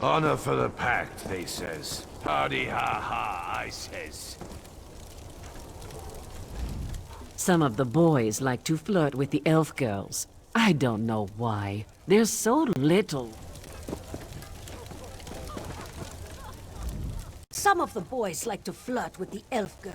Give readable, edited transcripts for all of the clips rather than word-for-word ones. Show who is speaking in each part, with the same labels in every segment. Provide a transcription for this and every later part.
Speaker 1: Honor for the Pact, they says. Hardy ha ha, I says.
Speaker 2: Some of the boys like to flirt with the elf girls. I don't know why. They're so little.
Speaker 3: Some of the boys like to flirt with the elf girl.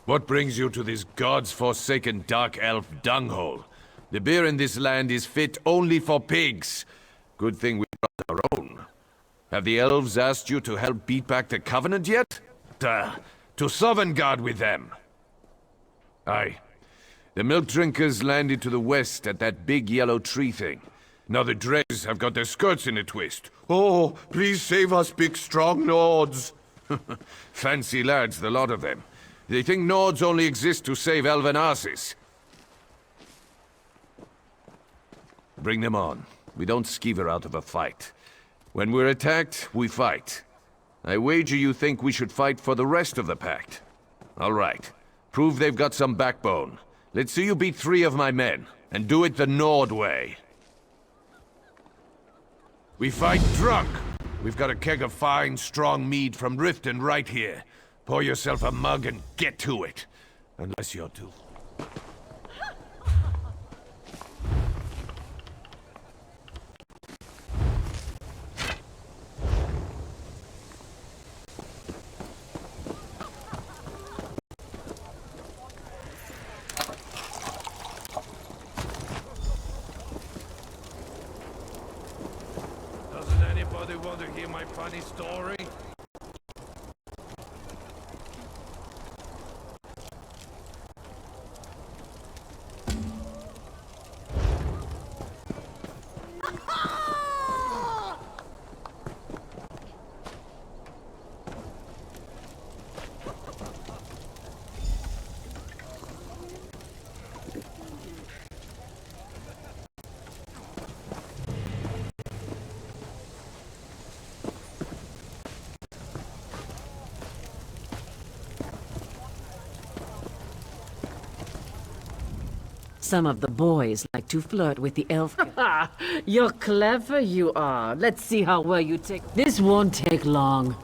Speaker 1: What brings you to this god's-forsaken dark elf dunghole? The beer in this land is fit only for pigs. Good thing we brought our own. Have the elves asked you to help beat back the Covenant yet? To Sovngarde with them. Aye. The milk drinkers landed to the west at that big yellow tree thing. Now the dregs have got their skirts in a twist. Oh, please save us, big strong Nords. Fancy lads, the lot of them. They think Nords only exist to save elven asses. Bring them on. We don't skeever out of a fight. When we're attacked, we fight. I wager you think we should fight for the rest of the Pact. All right. Prove they've got some backbone. Let's see you beat 3 of my men, and do it the Nord way. We fight drunk. We've got a keg of fine, strong mead from Riften right here. Pour yourself a mug and get to it. Unless you're too... Doesn't anybody want to hear my funny story?
Speaker 2: Some of the boys like to flirt with the elf. You're clever, you are. Let's see how well you take. This won't take long.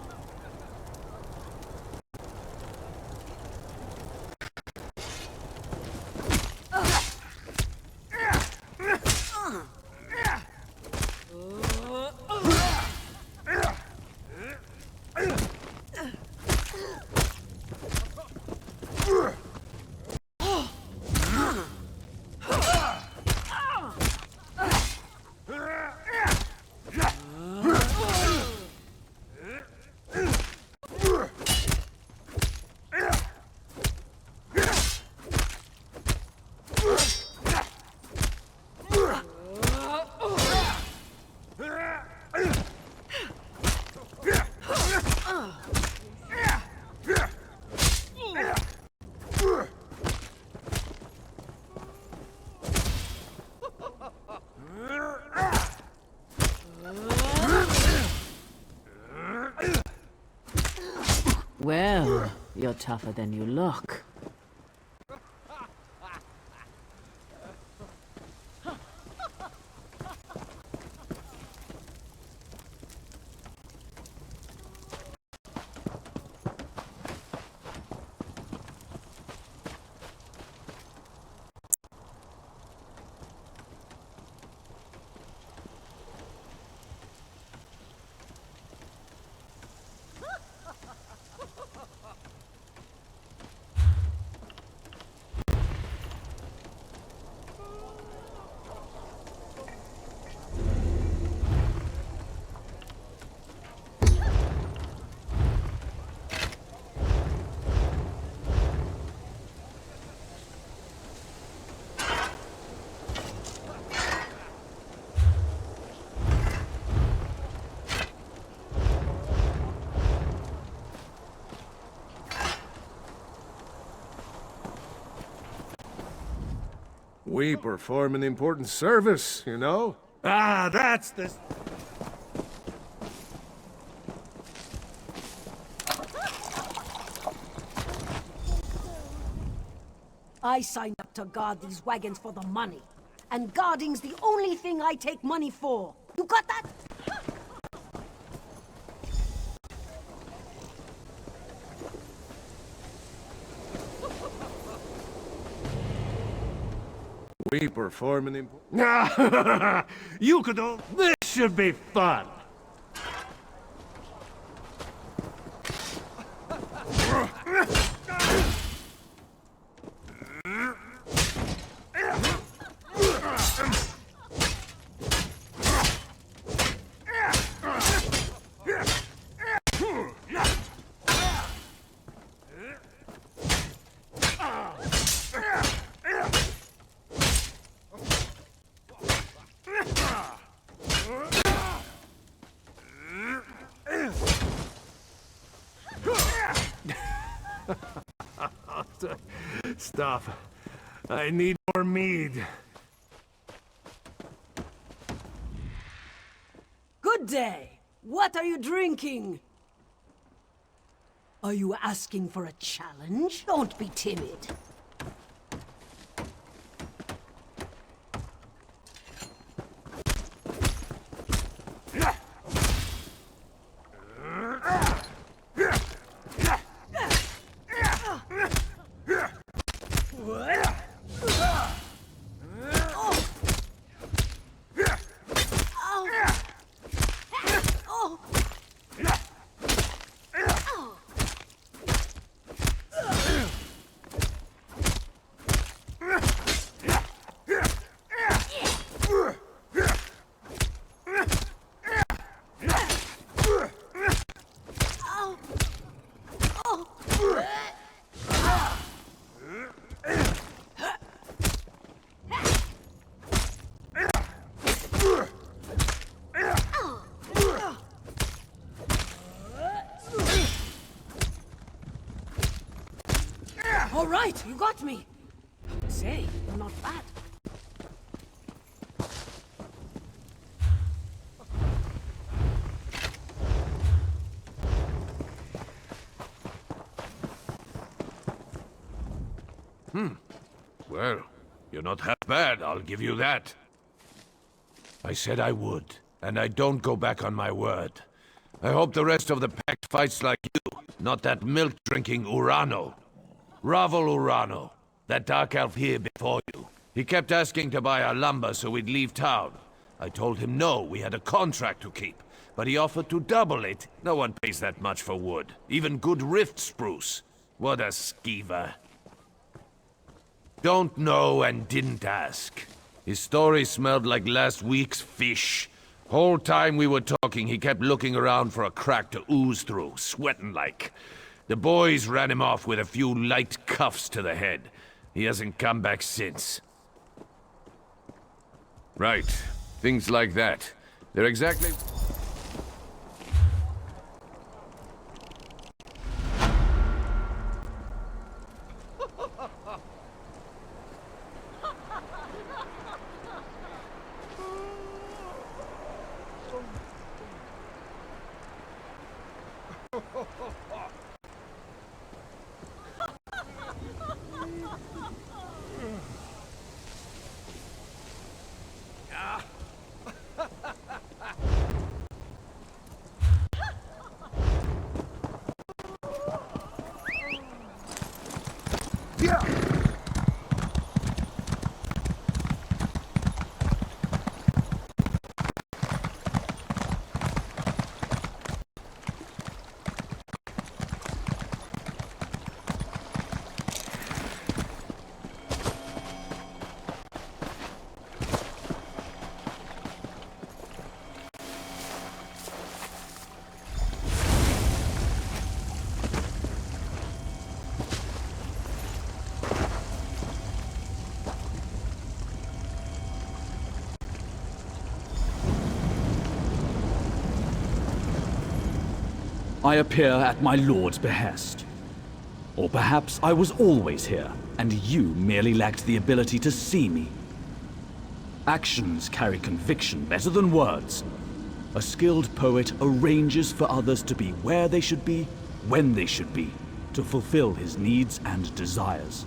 Speaker 2: Well, you're tougher than you look.
Speaker 4: We perform an important service, you know?
Speaker 5: Ah, that's the...
Speaker 3: I signed up to guard these wagons for the money. And guarding's the only thing I take money for. You got that?
Speaker 4: We perform an important...
Speaker 5: You could all... This should be fun. Stop. I need more mead.
Speaker 3: Good day. What are you drinking? Are you asking for a challenge? Don't be timid. All right, you got me. Say, you're not bad.
Speaker 1: Well, you're not half bad, I'll give you that. I said I would, and I don't go back on my word. I hope the rest of the Pact fights like you, not that milk-drinking Urano. Ravel Urano, that dark elf here before you. He kept asking to buy our lumber so we'd leave town. I told him no, we had a contract to keep, but he offered to double it. No one pays that much for wood, even good rift spruce. What a skeever. Don't know and didn't ask. His story smelled like last week's fish. Whole time we were talking, he kept looking around for a crack to ooze through, sweating like. The boys ran him off with a few light cuffs to the head. He hasn't come back since. Right. Things like that. They're exactly...
Speaker 6: I appear at my lord's behest. Or perhaps I was always here, and you merely lacked the ability to see me. Actions carry conviction better than words. A skilled poet arranges for others to be where they should be, when they should be, to fulfill his needs and desires.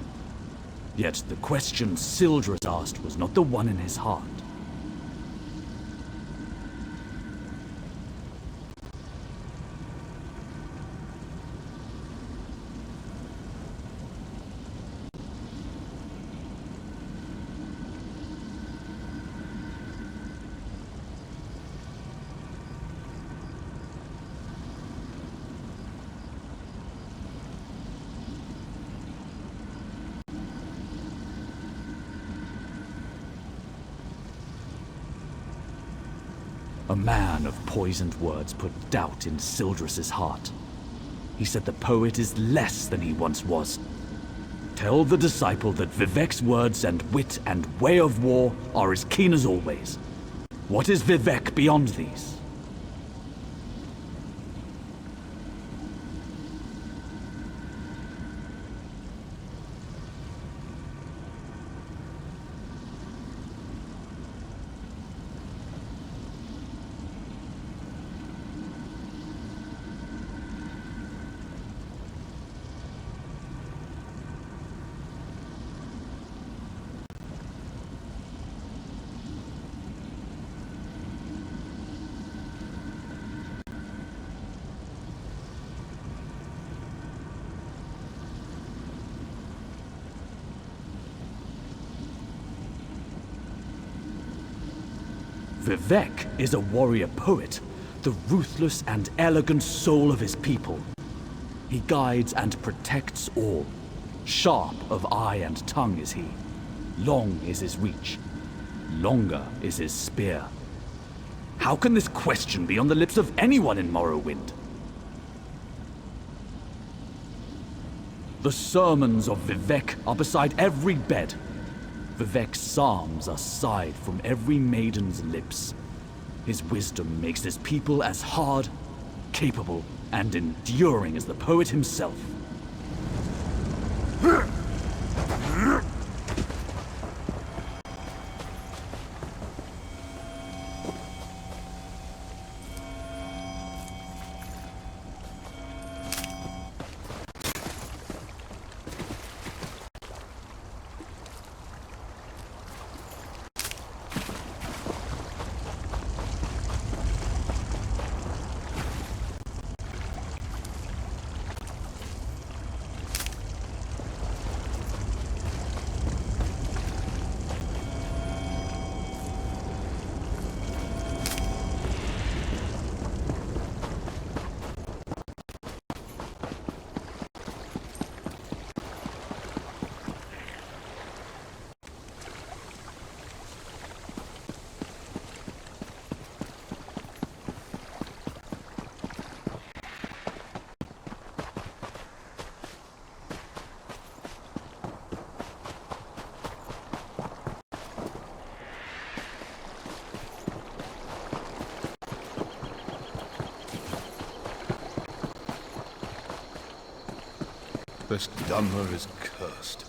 Speaker 6: Yet the question Sildras asked was not the one in his heart. A man of poisoned words put doubt in Sildras' heart. He said the poet is less than he once was. Tell the disciple that Vivek's words and wit and way of war are as keen as always. What is Vivek beyond these? Vivek is a warrior poet, the ruthless and elegant soul of his people. He guides and protects all. Sharp of eye and tongue is he. Long is his reach. Longer is his spear. How can this question be on the lips of anyone in Morrowind? The sermons of Vivek are beside every bed. Vivek's psalms are sighed from every maiden's lips. His wisdom makes his people as hard, capable, and enduring as the poet himself.
Speaker 4: This Dunmer is cursed.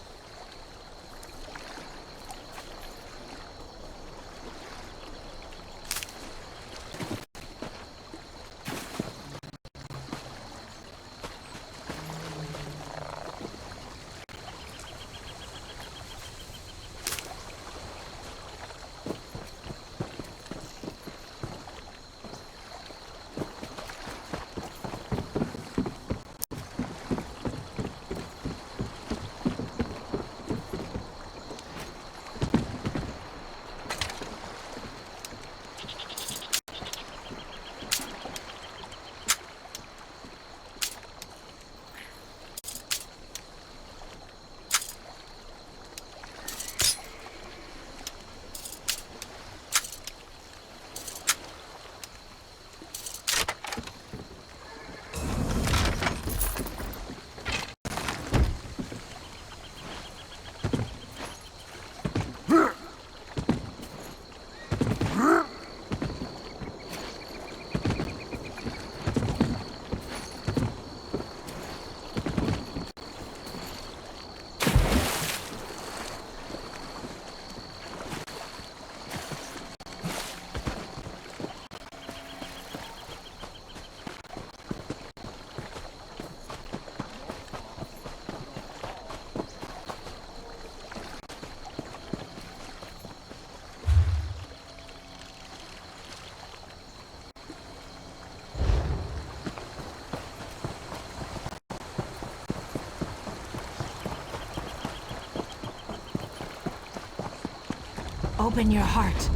Speaker 3: Open your heart.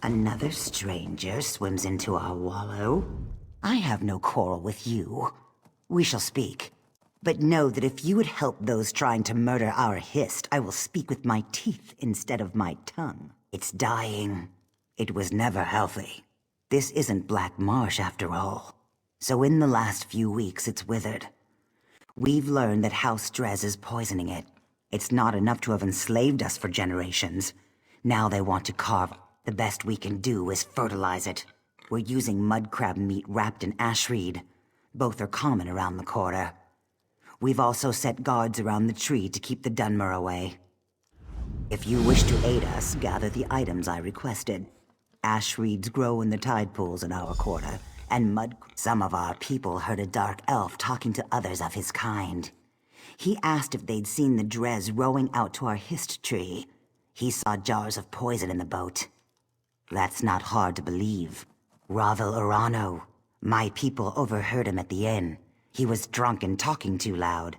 Speaker 7: Another stranger swims into our wallow. I have no quarrel with you. We shall speak. But know that if you would help those trying to murder our Hist, I will speak with my teeth instead of my tongue. It's dying. It was never healthy. This isn't Black Marsh after all. So in the last few weeks, it's withered. We've learned that House Drez is poisoning it. It's not enough to have enslaved us for generations. Now they want to carve. The best we can do is fertilize it. We're using mud crab meat wrapped in ash reed. Both are common around the quarter. We've also set guards around the tree to keep the Dunmer away. If you wish to aid us, gather the items I requested. Ash reeds grow in the tide pools in our quarter, and mud... Some of our people heard a dark elf talking to others of his kind. He asked if they'd seen the Drez rowing out to our Hist tree. He saw jars of poison in the boat. That's not hard to believe. Ravel Urano. My people overheard him at the inn. He was drunk and talking too loud.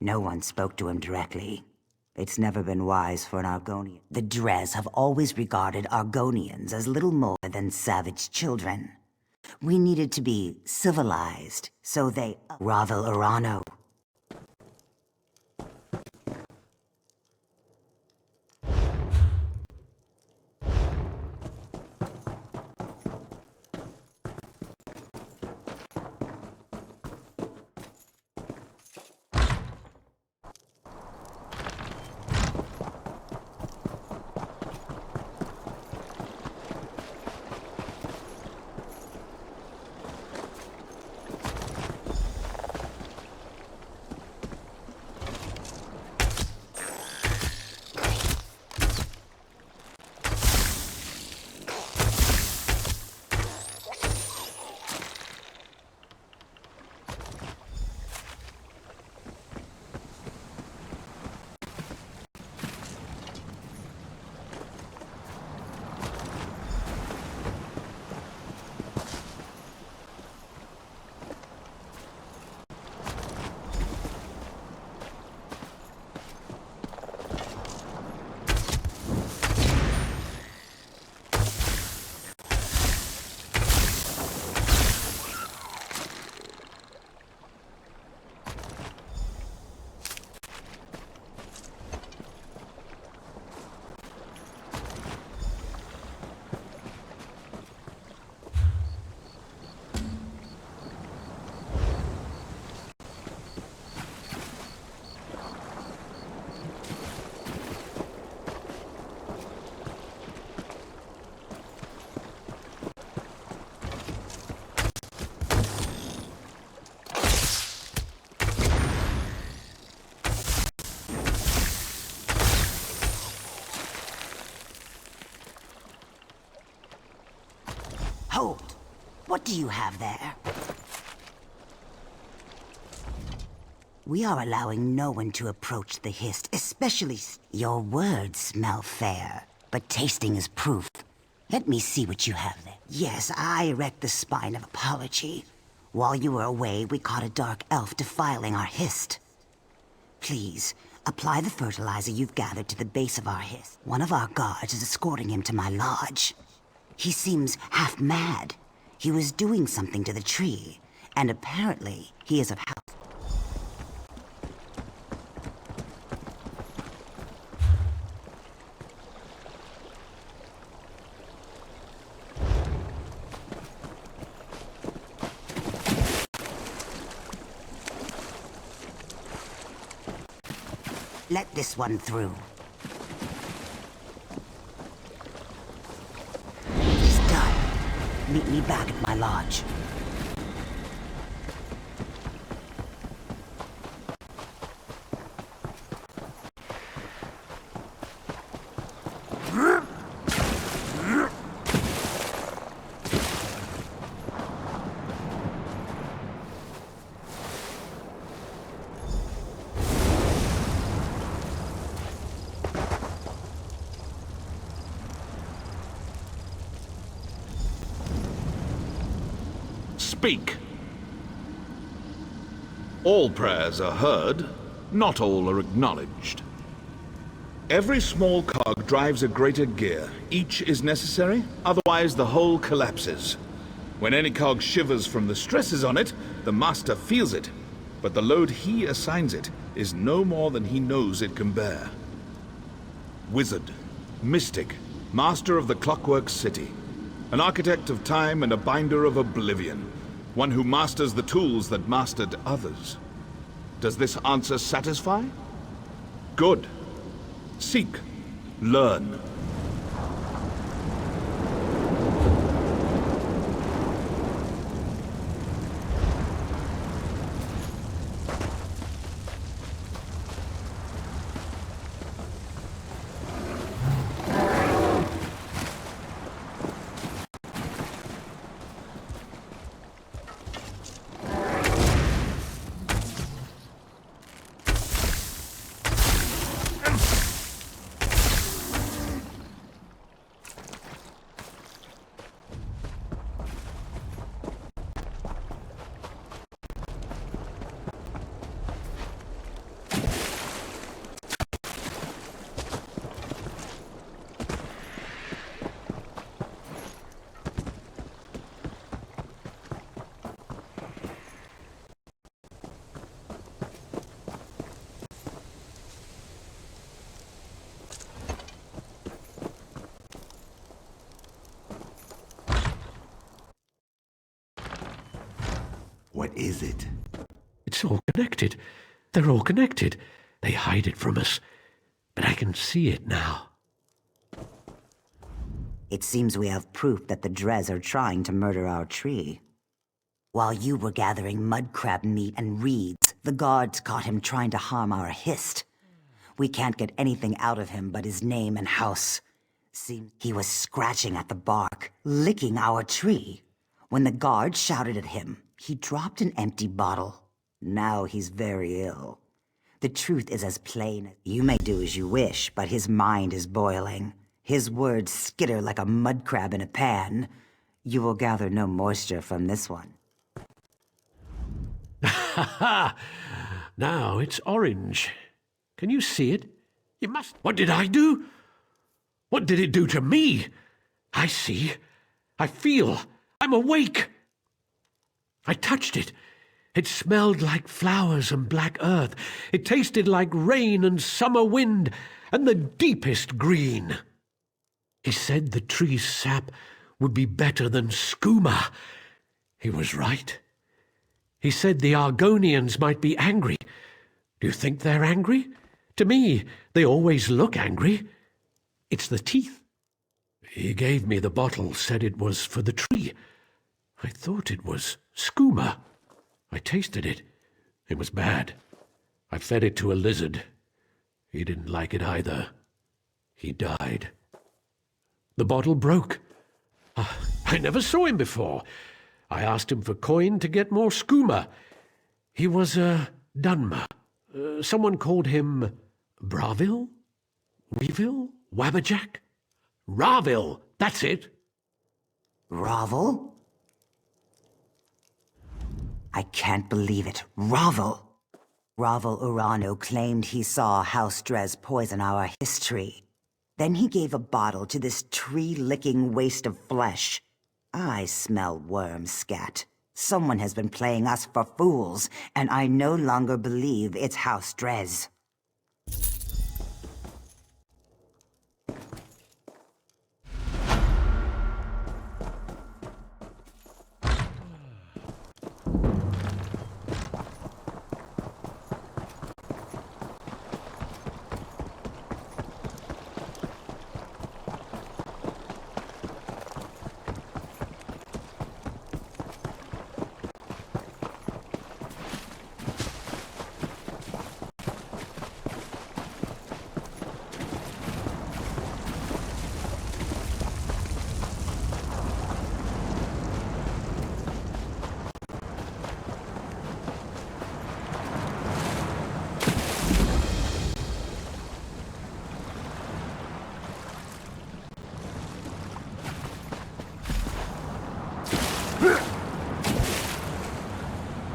Speaker 7: No one spoke to him directly. It's never been wise for an Argonian. The Drez have always regarded Argonians as little more than savage children. We needed to be civilized, so they... Ravel Urano. Hold! What do you have there? We are allowing no one to approach the Hist, especially... Your words smell fair, but tasting is proof. Let me see what you have there. Yes, I erect the spine of apology. While you were away, we caught a dark elf defiling our Hist. Please, apply the fertilizer you've gathered to the base of our Hist. One of our guards is escorting him to my lodge. He seems half mad. He was doing something to the tree, and apparently he is of house. Let this one through. It's done. Meet me back at my lodge.
Speaker 8: Speak. All prayers are heard, not all are acknowledged. Every small cog drives a greater gear. Each is necessary, otherwise the whole collapses. When any cog shivers from the stresses on it, the master feels it, but the load he assigns it is no more than he knows it can bear. Wizard, mystic, master of the clockwork city, an architect of time and a binder of oblivion, one who masters the tools that mastered others. Does this answer satisfy? Good. Seek. Learn.
Speaker 9: What is it?
Speaker 10: It's all connected. They're all connected. They hide it from us. But I can see it now.
Speaker 7: It seems we have proof that the Drez are trying to murder our tree. While you were gathering mud crab meat and reeds, the guards caught him trying to harm our Hist. We can't get anything out of him but his name and house. Seems he was scratching at the bark, licking our tree. When the guards shouted at him, he dropped an empty bottle. Now he's very ill. The truth is as plain. You may do as you wish, but his mind is boiling. His words skitter like a mud crab in a pan. You will gather no moisture from this one.
Speaker 10: Ha ha! Now it's orange. Can you see it? You must. What did I do? What did it do to me? I see. I feel. I'm awake. I touched it. It smelled like flowers and black earth. It tasted like rain and summer wind and the deepest green. He said the tree's sap would be better than skooma. He was right. He said the Argonians might be angry. Do you think they're angry? To me, they always look angry. It's the teeth. He gave me the bottle, said it was for the tree. I thought it was skooma. I tasted it. It was bad. I fed it to a lizard. He didn't like it either. He died. The bottle broke. I never saw him before. I asked him for coin to get more skooma. He was a Dunmer. Someone called him Braville? Weeville? Wabberjack? Raville, that's it.
Speaker 7: Ravel? I can't believe it. Ravel! Ravel Urano claimed he saw House Drez poison our history. Then he gave a bottle to this tree-licking waste of flesh. I smell worm scat. Someone has been playing us for fools, and I no longer believe it's House Drez.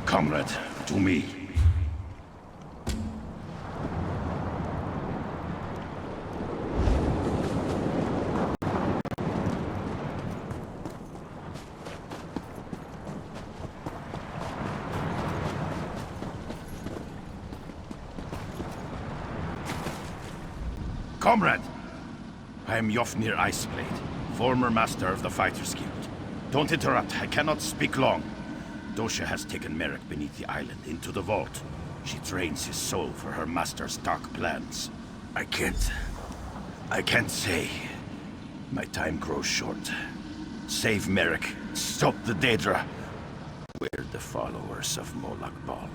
Speaker 11: Comrade, to me. Comrade! I am Yofnir Iceblade, former master of the Fighters Guild. Don't interrupt, I cannot speak long. Dosha has taken Merrick beneath the island into the vault. She drains his soul for her master's dark plans. I can't say. My time grows short. Save Merrick. Stop the Daedra. We're the followers of Molag Bal.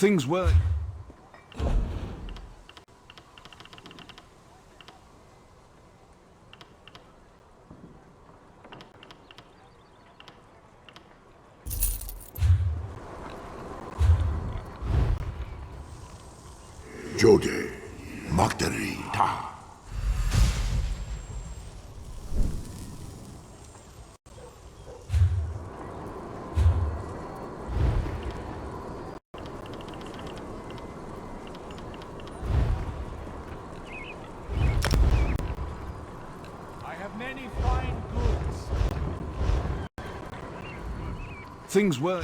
Speaker 8: Things were...
Speaker 9: Jode, Magdari, Ta.
Speaker 5: I have many fine goods.
Speaker 8: Things were...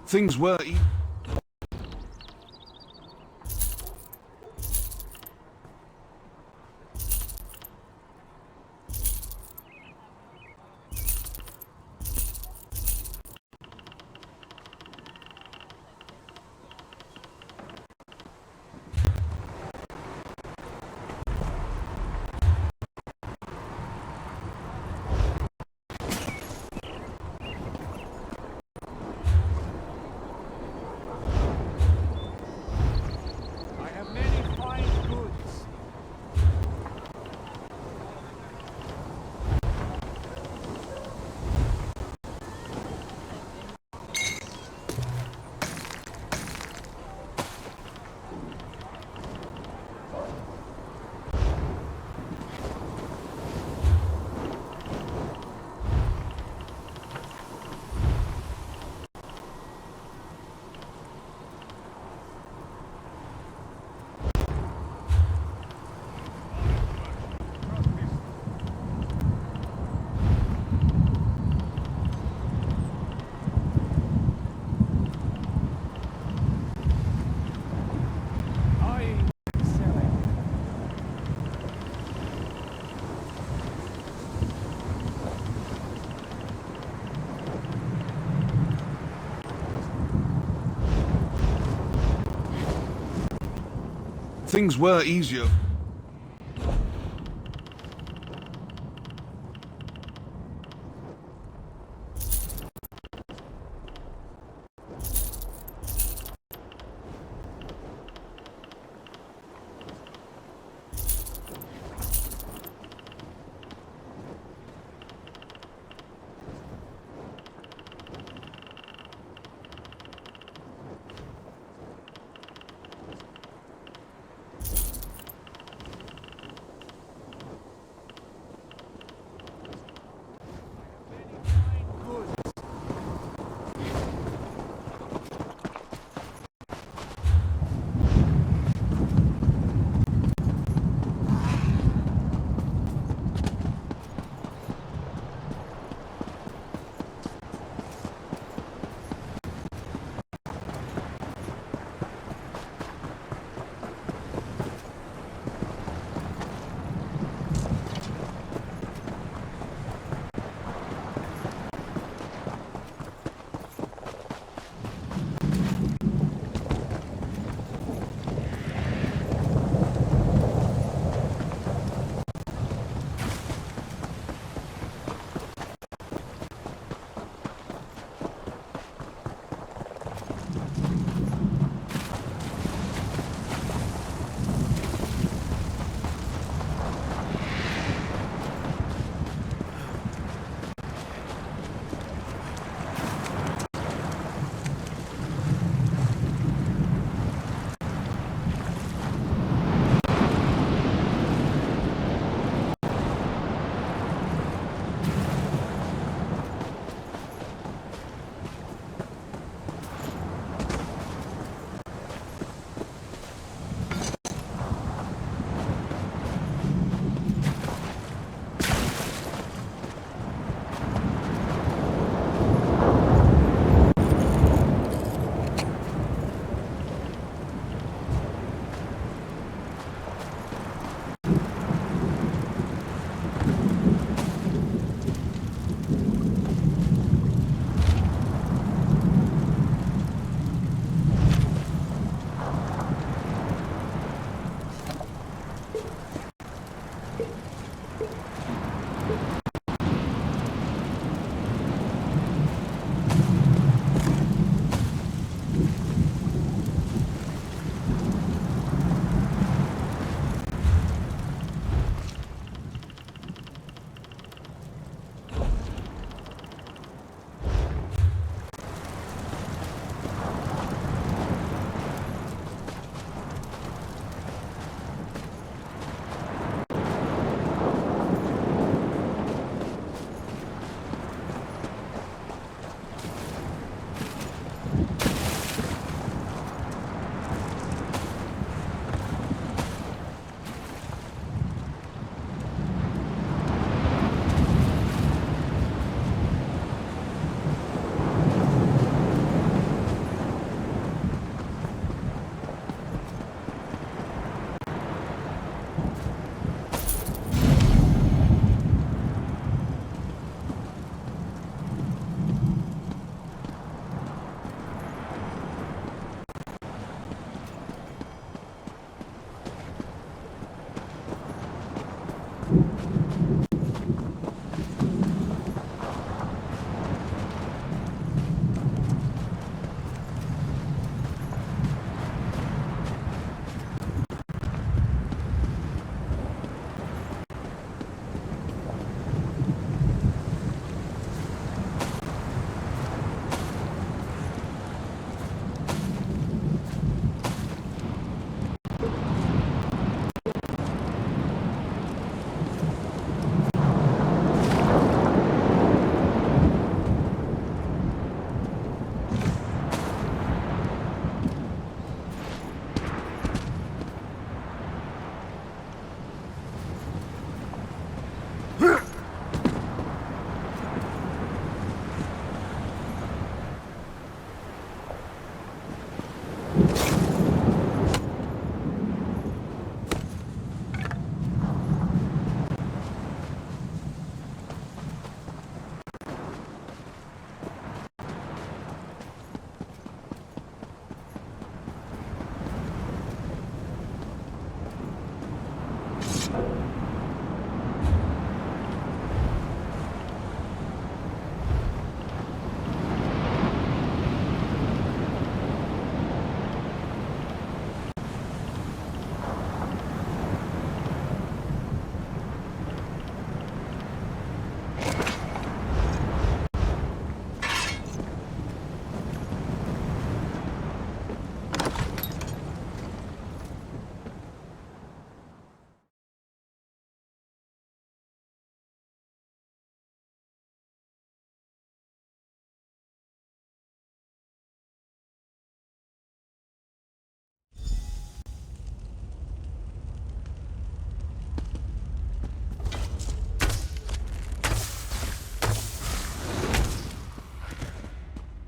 Speaker 8: Things were... Things were easier.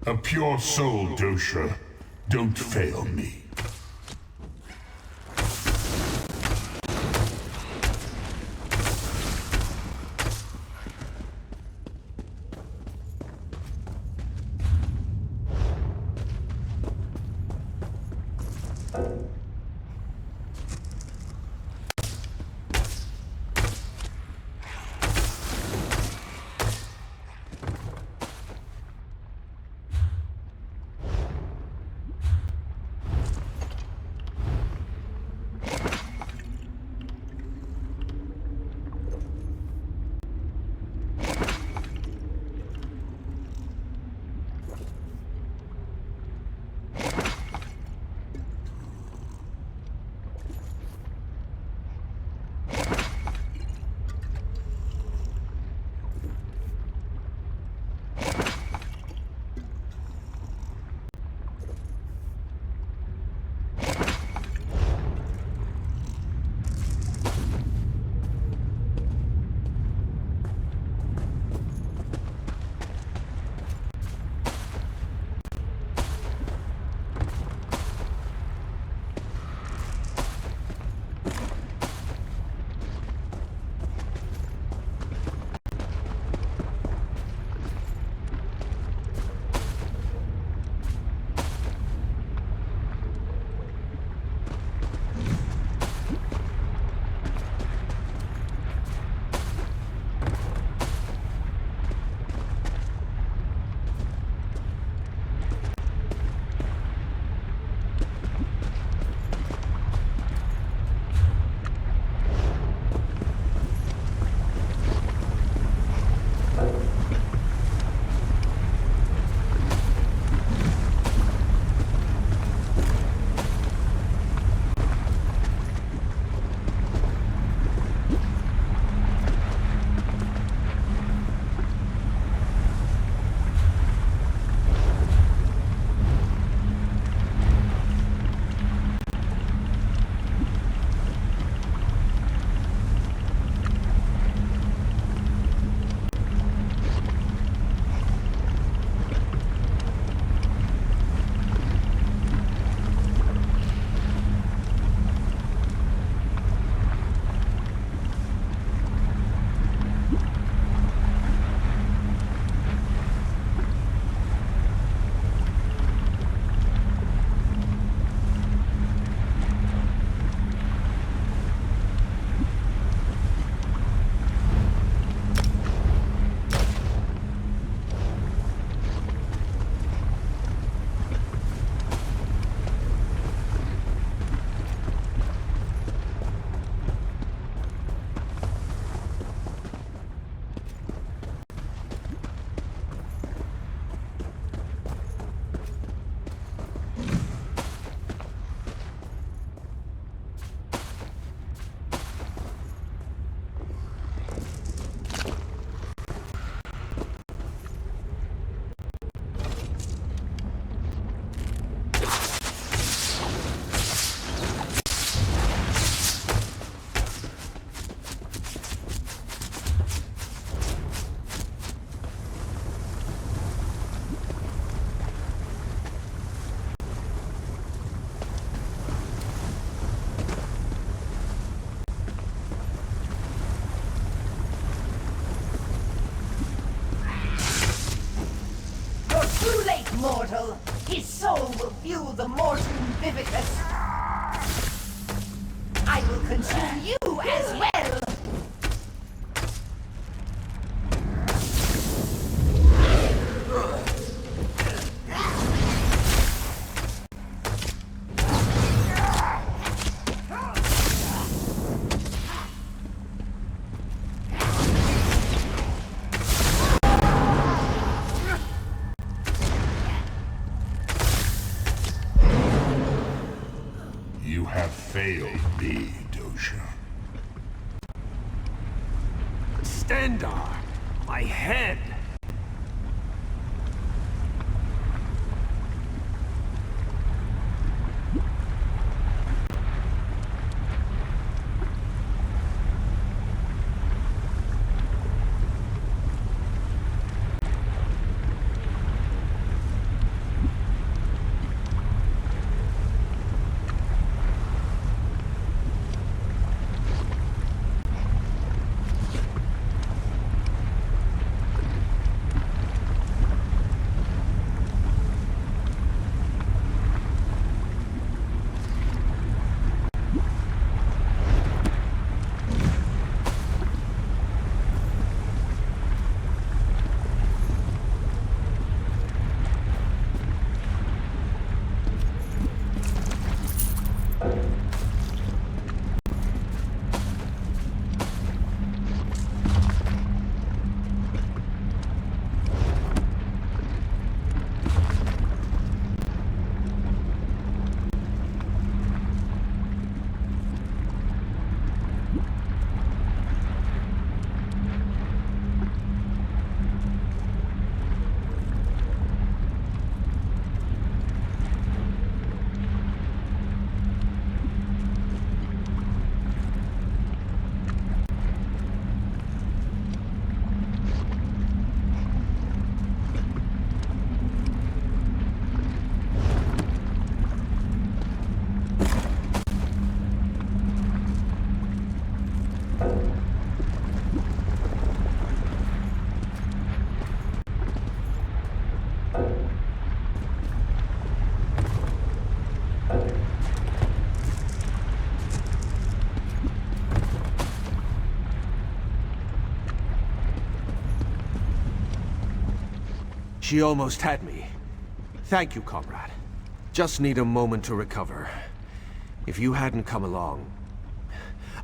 Speaker 9: A pure soul, Dosha. Don't fail me.
Speaker 12: Mortal, his soul will fuel the Mortum Vivicus. I will consume you as well.
Speaker 9: You have failed me, Dosha.
Speaker 5: Standar! My head!
Speaker 4: She almost had me. Thank you, comrade. Just need a moment to recover. If you hadn't come along,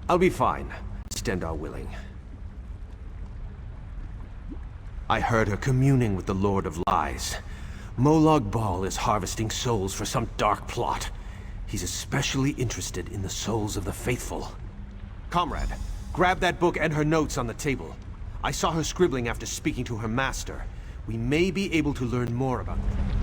Speaker 4: I'll be fine. Stendar willing. I heard her communing with the Lord of Lies. Molag Bal is harvesting souls for some dark plot. He's especially interested in the souls of the faithful. Comrade, grab that book and her notes on the table. I saw her scribbling after speaking to her master. We may be able to learn more about them.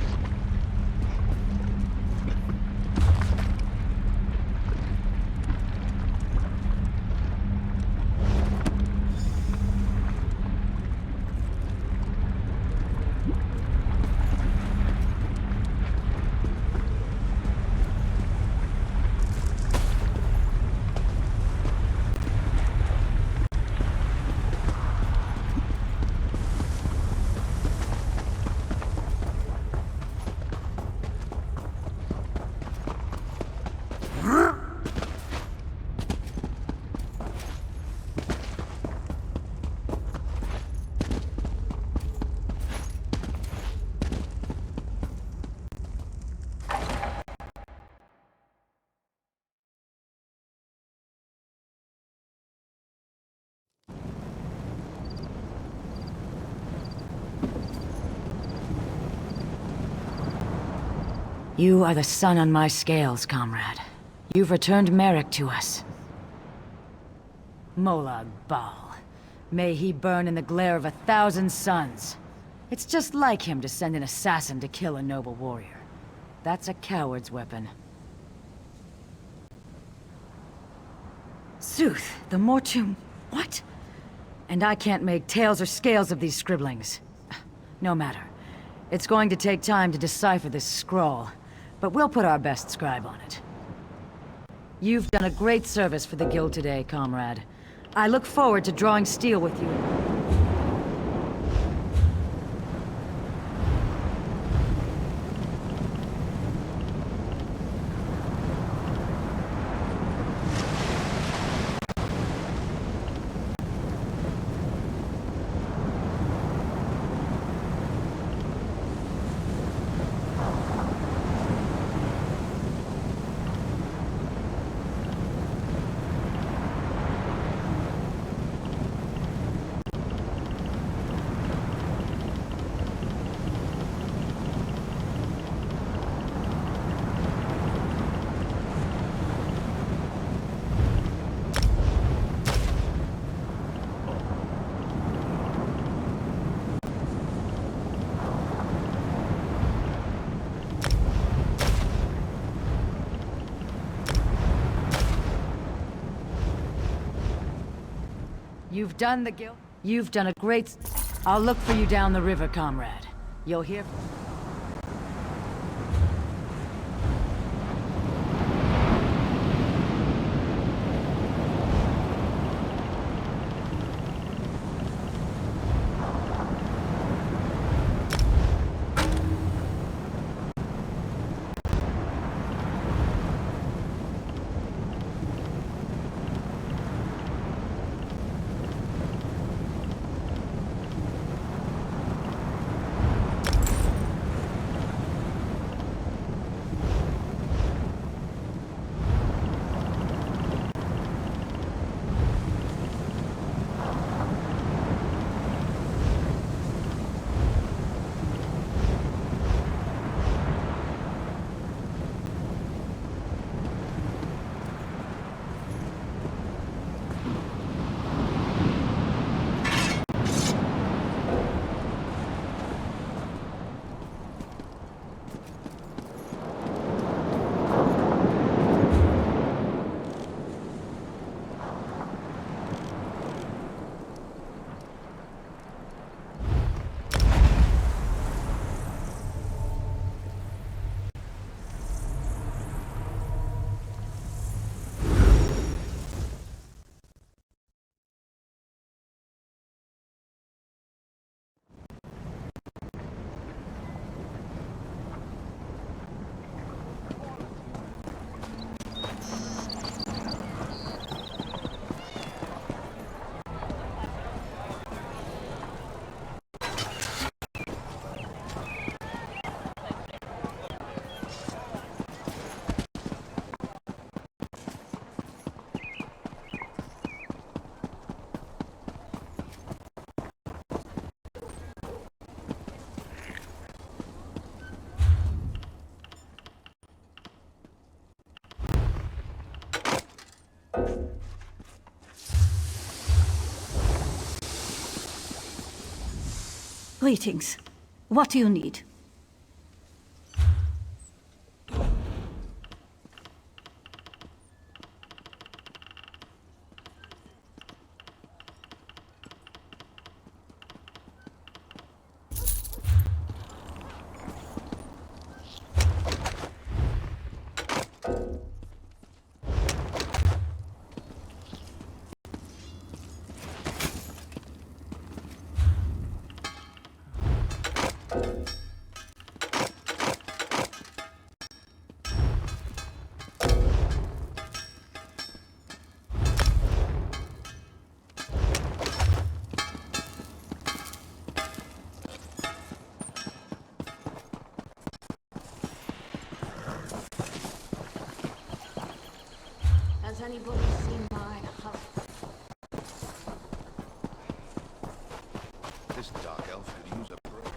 Speaker 2: You are the sun on my scales, comrade. You've returned Merrick to us. Molag Bal. May he burn in the glare of 1,000 suns. It's just like him to send an assassin to kill a noble warrior. That's a coward's weapon. Sooth, the Mortum... What? And I can't make tails or scales of these scribblings. No matter. It's going to take time to decipher this scroll, but we'll put our best scribe on it. You've done a great service for the Guild today, comrade. I look forward to drawing steel with you. You've done the guild. You've done a great... I'll look for you down the river, comrade. You'll hear...
Speaker 3: Greetings. What do you need?
Speaker 12: Has anybody seen my house?
Speaker 11: This dark elf could use a break.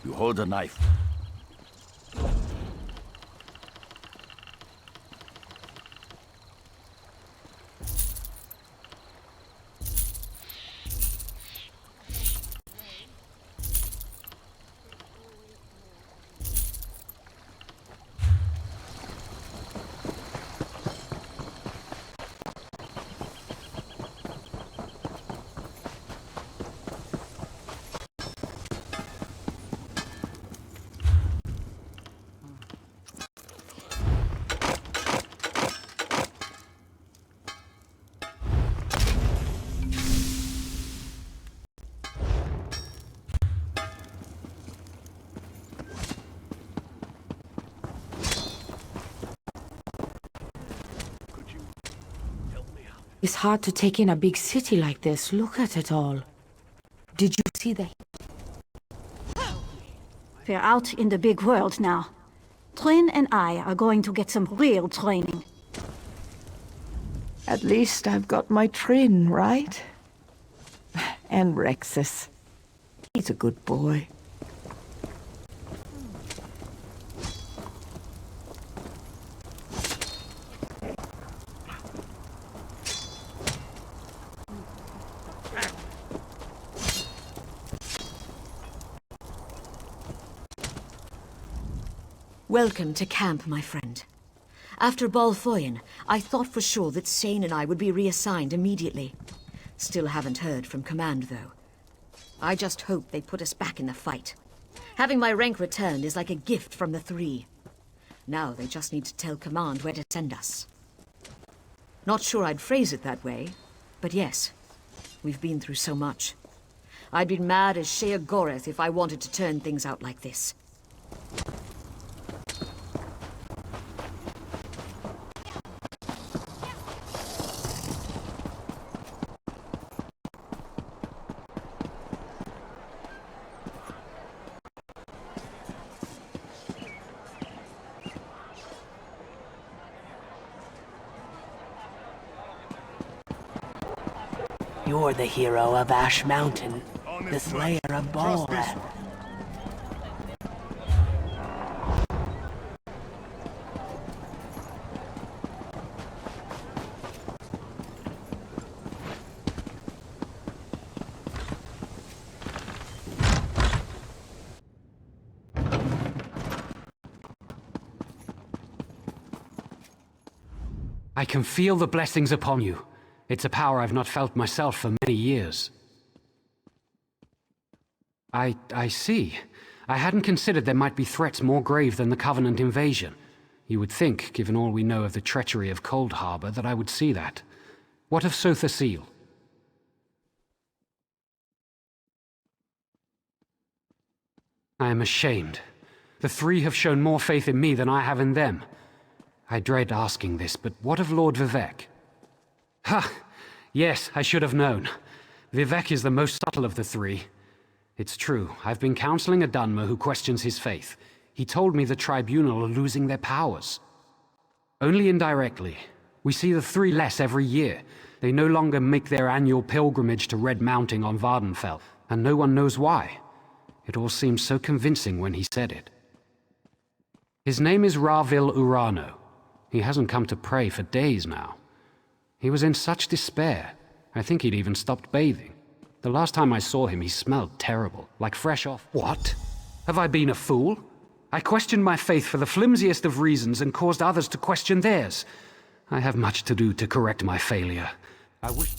Speaker 11: You hold a knife.
Speaker 13: It's hard to take in a big city like this. Look at it all. Did you see the...
Speaker 3: We're out in the big world now. Trin and I are going to get some real training.
Speaker 13: At least I've got my Trin, right? And Rexus. He's a good boy.
Speaker 2: Welcome to camp, my friend. After Balfoyen, I thought for sure that Sane and I would be reassigned immediately. Still haven't heard from Command, though. I just hope they put us back in the fight. Having my rank returned is like a gift from the Three. Now they just need to tell Command where to send us. Not sure I'd phrase it that way, but yes, we've been through so much. I'd be mad as Shea Goreth if I wanted to turn things out like this.
Speaker 13: You're the hero of Ash Mountain, the slayer of Balrat.
Speaker 14: I can feel the blessings upon you. It's a power I've not felt myself for many years. I see. I hadn't considered there might be threats more grave than the Covenant invasion. You would think, given all we know of the treachery of Cold Harbor, that I would see that. What of Sotha Seal? I am ashamed. The three have shown more faith in me than I have in them. I dread asking this, but what of Lord Vivek? Ha! Yes, I should have known. Vivek is the most subtle of the three. It's true, I've been counseling a Dunmer who questions his faith. He told me the Tribunal are losing their powers. Only indirectly. We see the three less every year. They no longer make their annual pilgrimage to Red Mounting on Vardenfell, and no one knows why. It all seemed so convincing when he said it. His name is Ravil Urano. He hasn't come to pray for days now. He was in such despair. I think he'd even stopped bathing. The last time I saw him, he smelled terrible, like fresh off. What? Have I been a fool? I questioned my faith for the flimsiest of reasons and caused others to question theirs. I have much to do to correct my failure. I wish...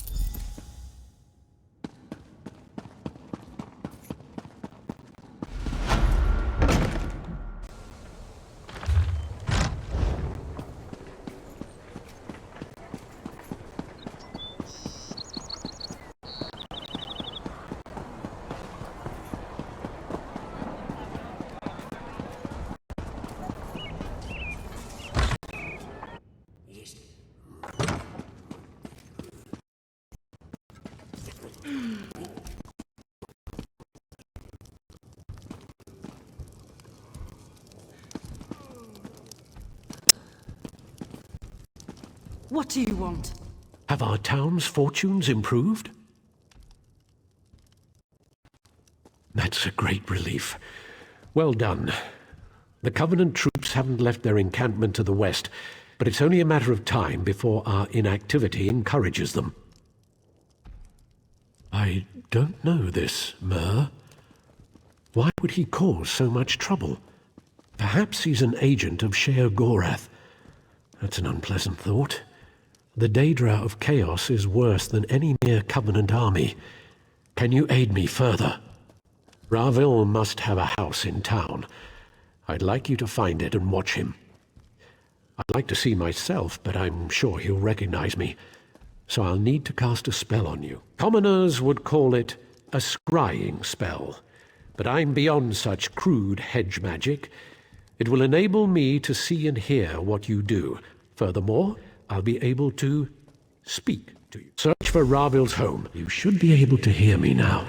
Speaker 3: What do you want?
Speaker 10: Have our town's fortunes improved? That's a great relief. Well done. The Covenant troops haven't left their encampment to the west, but it's only a matter of time before our inactivity encourages them. I don't know this, Myr. Why would he cause so much trouble? Perhaps he's an agent of Sheer Gorath. That's an unpleasant thought. The Daedra of Chaos is worse than any mere Covenant army. Can you aid me further? Ravil must have a house in town. I'd like you to find it and watch him. I'd like to see myself, but I'm sure he'll recognize me. So I'll need to cast a spell on you. Commoners would call it a scrying spell, but I'm beyond such crude hedge magic. It will enable me to see and hear what you do. Furthermore, I'll be able to speak to you. Search for Ravil's home. You should be able to hear me now.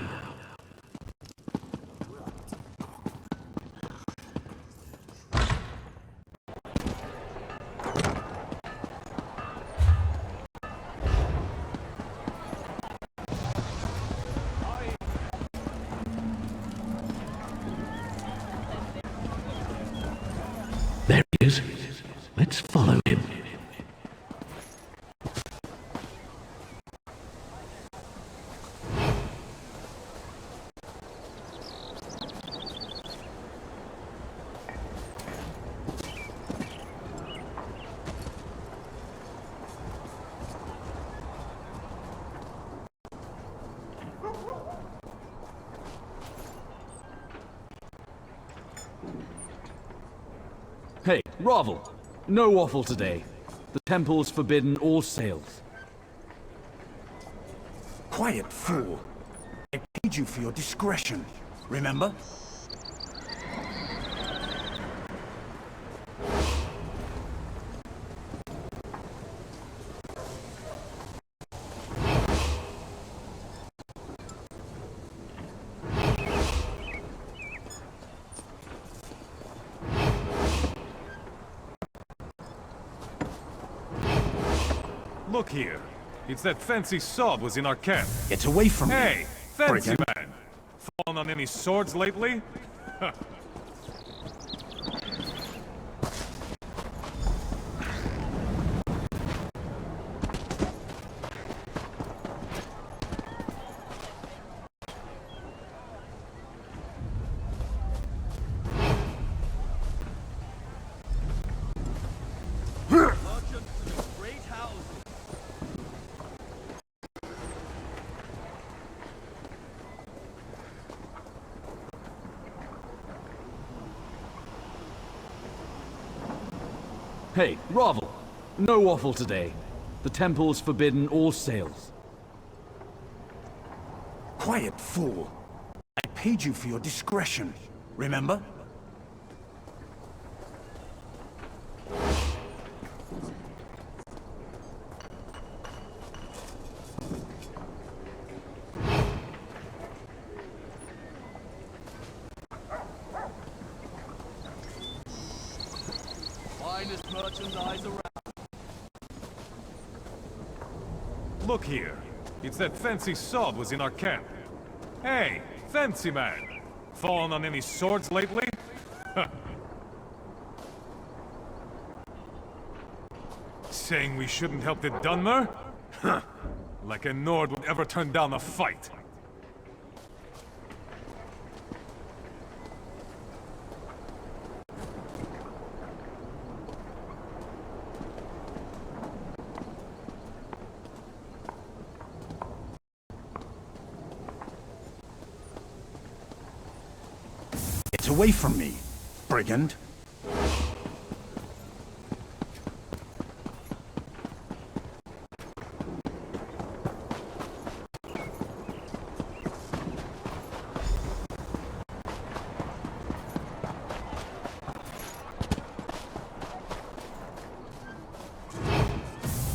Speaker 10: There he is. Let's follow him.
Speaker 6: Hey, Ravil! No waffle today. The temple's forbidden all sales.
Speaker 15: Quiet, fool. I paid you for your discretion, remember?
Speaker 5: Look here. It's that fancy sword was in our camp.
Speaker 15: Get away from me.
Speaker 5: Hey, fancy
Speaker 15: Brigand.
Speaker 5: man. Fallen on any swords lately?
Speaker 6: Hey, Ravel! No waffle today. The temple's forbidden all sales.
Speaker 15: Quiet, fool. I paid you for your discretion, remember?
Speaker 5: Finest merchandise around. Look here. It's that fancy sword was in our camp. Hey, fancy man. Fallen on any swords lately? Saying we shouldn't help the Dunmer? Like a Nord would ever turn down a fight.
Speaker 15: Get away from me, brigand.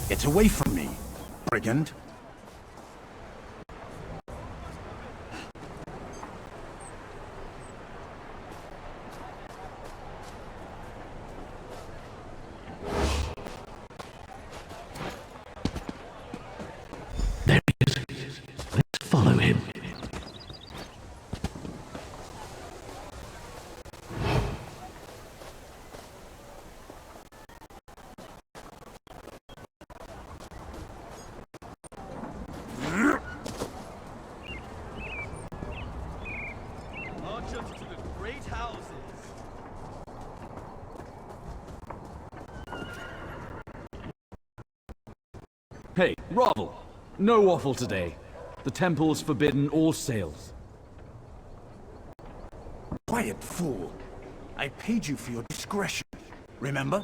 Speaker 15: Get away from me, brigand.
Speaker 10: There he is. Let's follow him.
Speaker 5: Merchants to the great houses.
Speaker 6: Hey, Ravel! No waffle today. The temple's forbidden all sales.
Speaker 15: Quiet, fool. I paid you for your discretion, remember?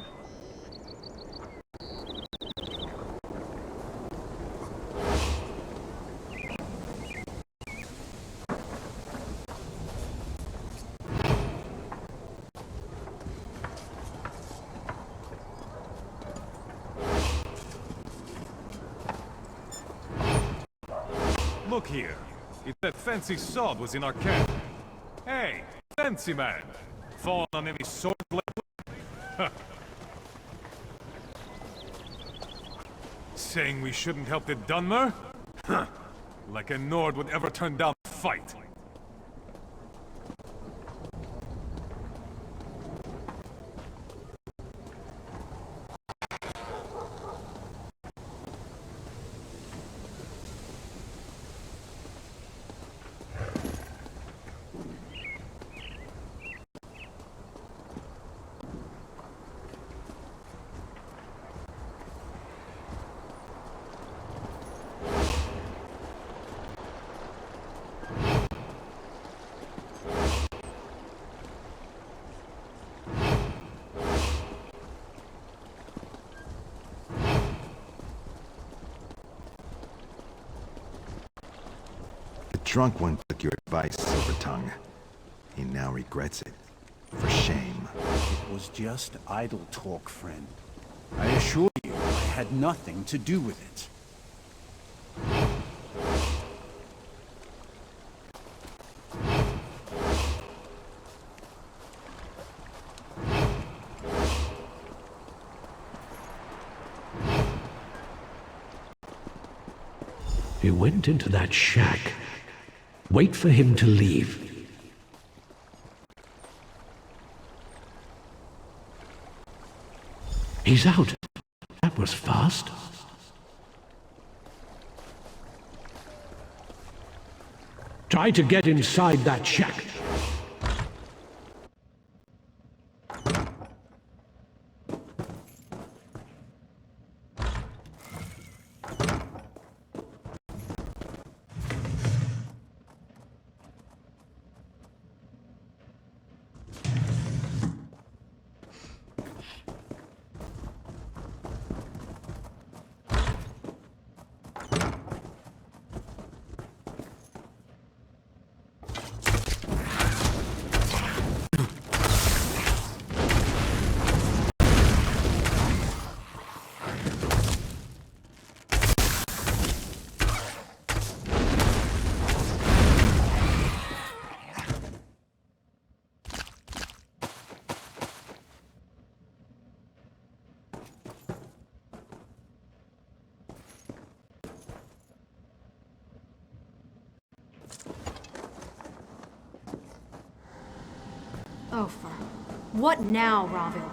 Speaker 5: Look here. It's that fancy sword was in our camp. Hey, fancy man. Fallen on any sword lately? Saying we shouldn't help the Dunmer? Like a Nord would ever turn down a fight.
Speaker 16: The drunk one took your advice, Silvertongue. He now regrets it. For shame.
Speaker 15: It was just idle talk, friend. I assure you, I had nothing to do with it.
Speaker 10: He went into that shack. Wait for him to leave. He's out. That was fast. Try to get inside that shack.
Speaker 17: Ofer. What now, Ravil?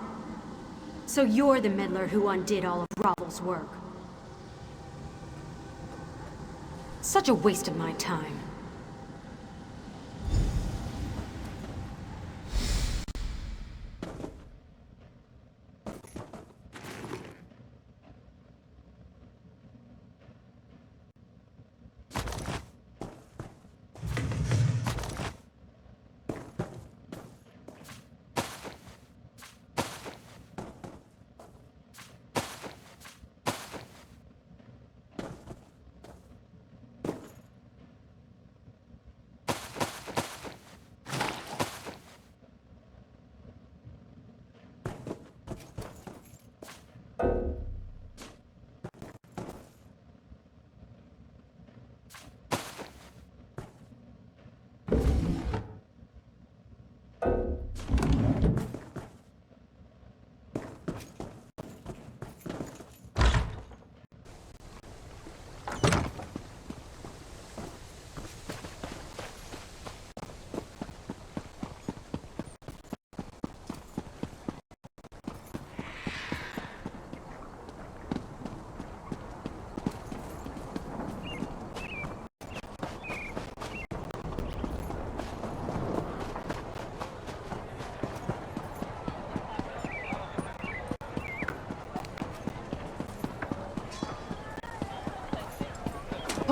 Speaker 17: So you're the meddler who undid all of Ravel's work. Such a waste of my time.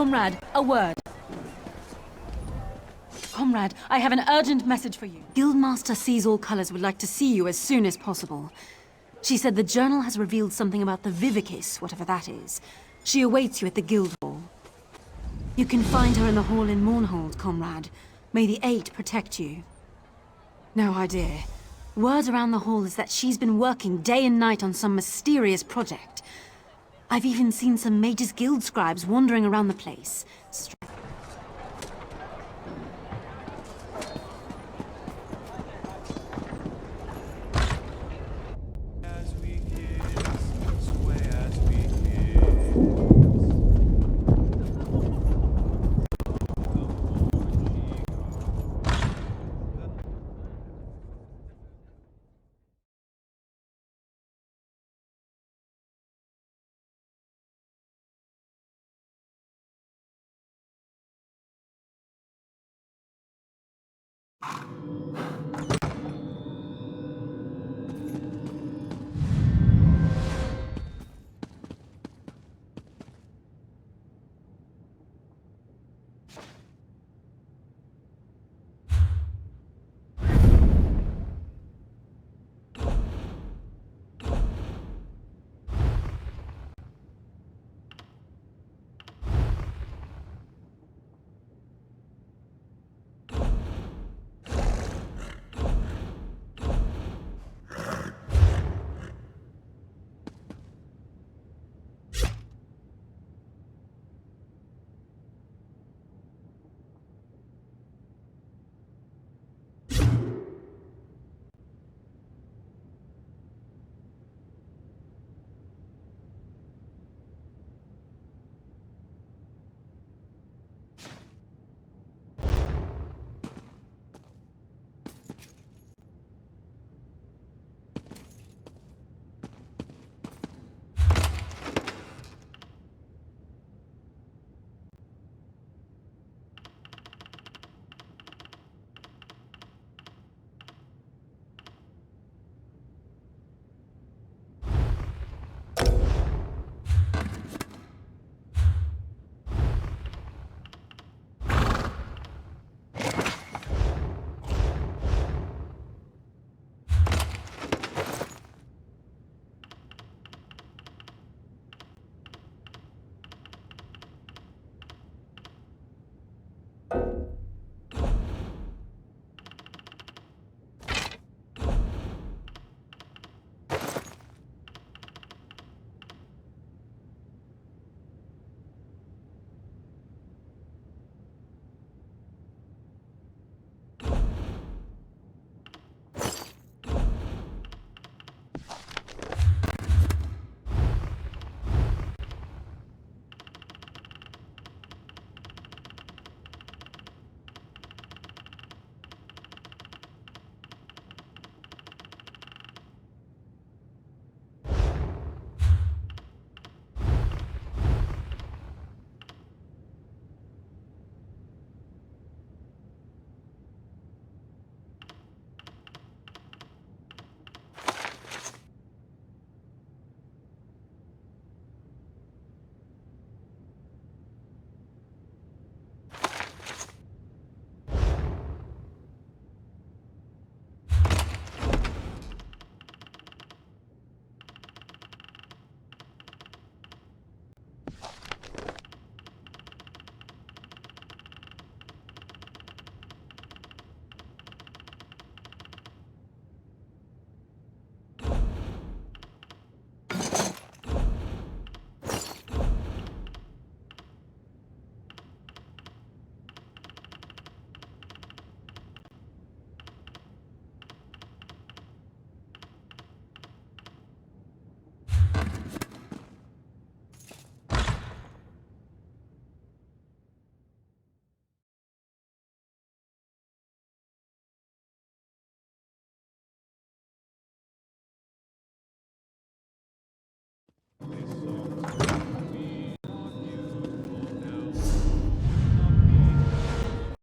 Speaker 2: Comrade, a word. Comrade, I have an urgent message for you.
Speaker 17: Guildmaster Sees All Colors would like to see you as soon as possible. She said the journal has revealed something about the Vivicis, whatever that is. She awaits you at the guild hall. You can find her in the hall in Mournhold, comrade. May the Eight protect you. No idea. Word around the hall is that she's been working day and night on some mysterious project. I've even seen some Mage's Guild scribes wandering around the place.